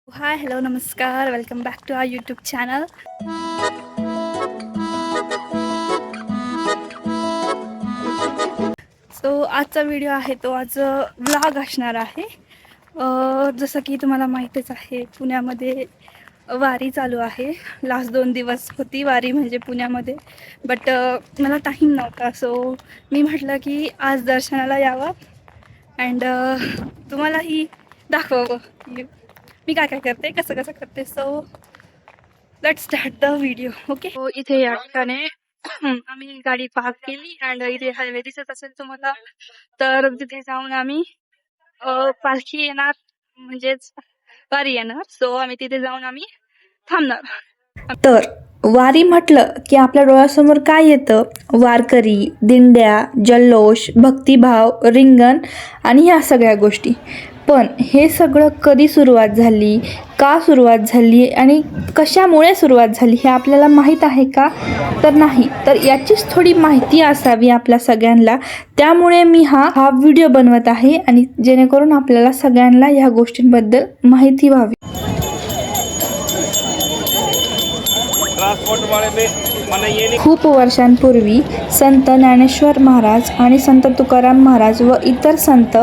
हाय hello नमस्कार welcome back to our YouTube channel. So आजचा video आहे तो आज व्लॉग असणार आहे. जसं की तुम्हाला माहीतच आहे पुण्यामध्ये वारी चालू आहे. लास्ट 2 दिवस होती वारी म्हणजे पुण्यामध्ये, बट मला टाईम नव्हता. सो मी म्हटलं की आज दर्शनाला यावं अँड तुम्हालाही दाखवावं की मी काय काय करते, कसं कसं करते. So let's start the video. Okay. So इथे या ठिकाणी आम्ही गाडी पार्क केली अँड इथे हायवे दिसत असेल तुम्हाला, तर तिथे जाऊन आम्ही पालखी येणार म्हणजेच वारी येणार. सो आम्ही तिथे जाऊन आम्ही थांबणार. तर वारी म्हटलं की आपल्या डोळ्यासमोर काय येतं? वारकरी, दिंड्या, जल्लोष, भक्तिभाव, रिंगण आणि ह्या सगळ्या गोष्टी. पण हे सगळं कधी सुरुवात झाली, का सुरुवात झाली आणि कशामुळे सुरुवात झाली हे आपल्याला माहीत आहे का? तर नाही. तर याचीच थोडी माहिती असावी आपल्या सगळ्यांना, त्यामुळे मी हा व्हिडिओ बनवत आहे आणि जेणेकरून आपल्याला सगळ्यांना ह्या गोष्टींबद्दल माहिती व्हावी. खूप वर्षांपूर्वी संत ज्ञानेश्वर महाराज आणि संत तुकाराम महाराज व इतर संत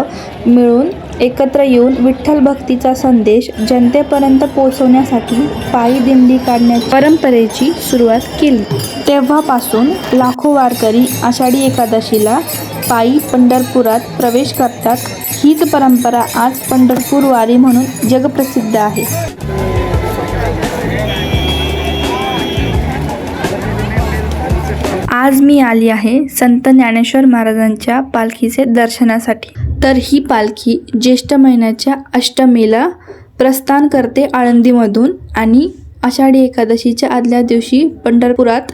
मिळून एकत्र येऊन विठ्ठल भक्तीचा संदेश जनतेपर्यंत पोहोचवण्यासाठी पायी दिंडी काढण्याच्या परंपरेची सुरुवात केली. तेव्हापासून लाखो वारकरी आषाढी एकादशीला पायी पंढरपुरात प्रवेश करतात. हीच परंपरा आज पंढरपूर वारी म्हणून जगप्रसिद्ध आहे. आज मी आली आहे संत ज्ञानेश्वर महाराजांच्या पालखीचे दर्शनासाठी. तर ही पालखी ज्येष्ठ महिन्याच्या अष्टमीला प्रस्थान करते आळंदीमधून आणि आषाढी एकादशीच्या आदल्या दिवशी पंढरपुरात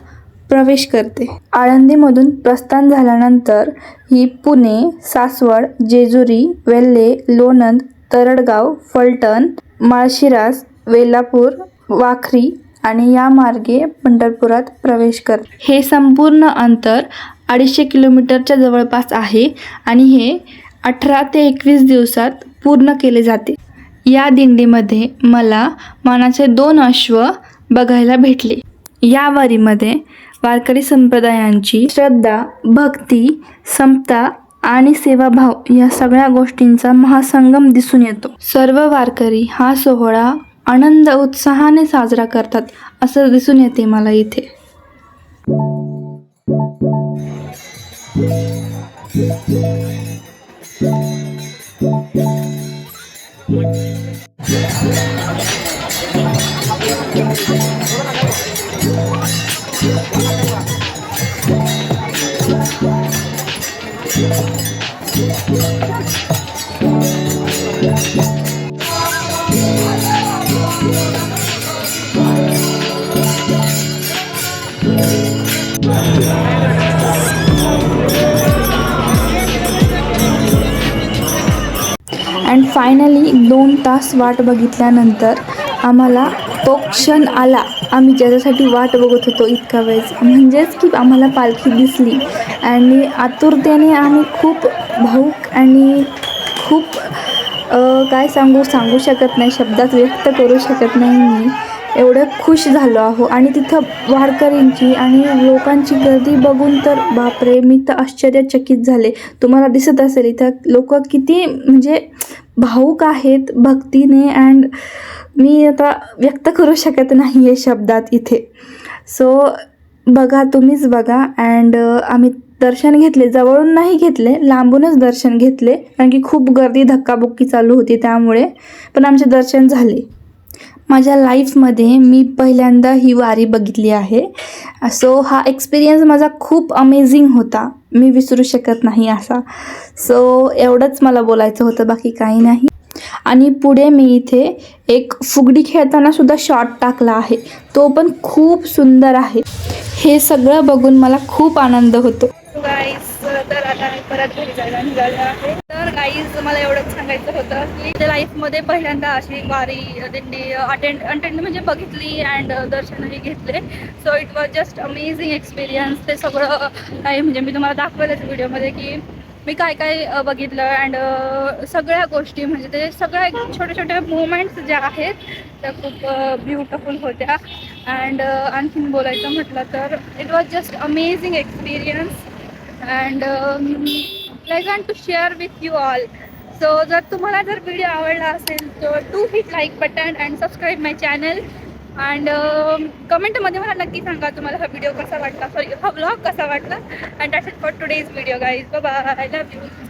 प्रवेश करते. आळंदीमधून प्रस्थान झाल्यानंतर ही पुणे, सासवड, जेजुरी, वेल्हे, लोणंद, तरडगाव, फलटण, माळशिरस, वेल्हापूर, वाखरी आणि या मार्गे पंढरपुरात प्रवेश करते. हे संपूर्ण अंतर 250 किलोमीटरच्या जवळपास आहे आणि हे 18 ते 21 दिवसात पूर्ण केले जाते. या दिंडीमध्ये मला मानाचे 2 अश्व बघायला भेटले. या वारीमध्ये वारकरी संप्रदायांची श्रद्धा, भक्ती, समता आणि सेवाभाव या सगळ्या गोष्टींचा महासंगम दिसून येतो. सर्व वारकरी हा सोहळा आनंद उत्साहाने साजरा करतात असं दिसून येते मला इथे. अँड फायनली 2 तास वाट बघितल्यानंतर आम्हाला तो क्षण आला. आम्ही ज्याच्यासाठी वाट बघत होतो इतका वेळेस, म्हणजेच की आम्हाला पालखी दिसली आणि आतुरतेने आम्ही खूप भावूक आणि खूप काय सांगू शकत नाही, शब्दात व्यक्त करू शकत नाही मी. एवढं खुश झालो आहो आणि तिथं वारकऱ्यांची आणि लोकांची गर्दी बघून तर बापरे, मी तर आश्चर्यचकित झाले. तुम्हाला दिसत असेल इथं लोक किती म्हणजे भावूक आहेत भक्तीने अँड मी आता व्यक्त करू शकत नाही आहे शब्दात इथे. सो बघा, तुम्हीच बघा. अँड आम्ही दर्शन घेतले, जवळून नाही घेतले, लांबूनच दर्शन घेतले कारण की खूप गर्दी धक्काबुक्की चालू होती त्यामुळे, पण आमचे दर्शन झाले. माझ्या लाईफमध्ये मी पहिल्यांदा ही वारी बघितली आहे. सो हा एक्सपिरियन्स माझा खूप अमेझिंग होता, मी विसरू शकत नाही असा. सो एवढंच मला बोलायचं होतं, बाकी काही नाही. आणि पुढे मी इथे एक फुगडी खेळताना सुद्धा शॉट टाकला आहे, तो पण खूप सुंदर आहे. हे सगळं बघून मला खूप आनंद होतो. तर आता मी परत घरी जायला निघाले आहे. तर गाईज, मला एवढंच सांगायचं होतं की लाईफमध्ये पहिल्यांदा अशी वारी दिंडी अटेंड म्हणजे बघितली अँड दर्शनही घेतले. So it was just amazing experience. ते सगळं काही म्हणजे मी तुम्हाला दाखवलंच व्हिडिओमध्ये की मी काय काय बघितलं अँड सगळ्या गोष्टी म्हणजे ते सगळ्या छोट्या छोट्या मोमेंट्स ज्या आहेत त्या खूप ब्युटिफुल होत्या. अँड आणखीन बोलायचं म्हटलं तर it was just amazing experience and pleasant to share with you all. So जर तुम्हाला जर व्हिडिओ आवडला असेल तर do hit like button and subscribe my channel and कमेंटमध्ये मला नक्की सांगा तुम्हाला हा व्हिडिओ कसा वाटला, सॉरी हा व्लॉग कसा वाटला. And that's it for today's video guys. Bye bye, I love you.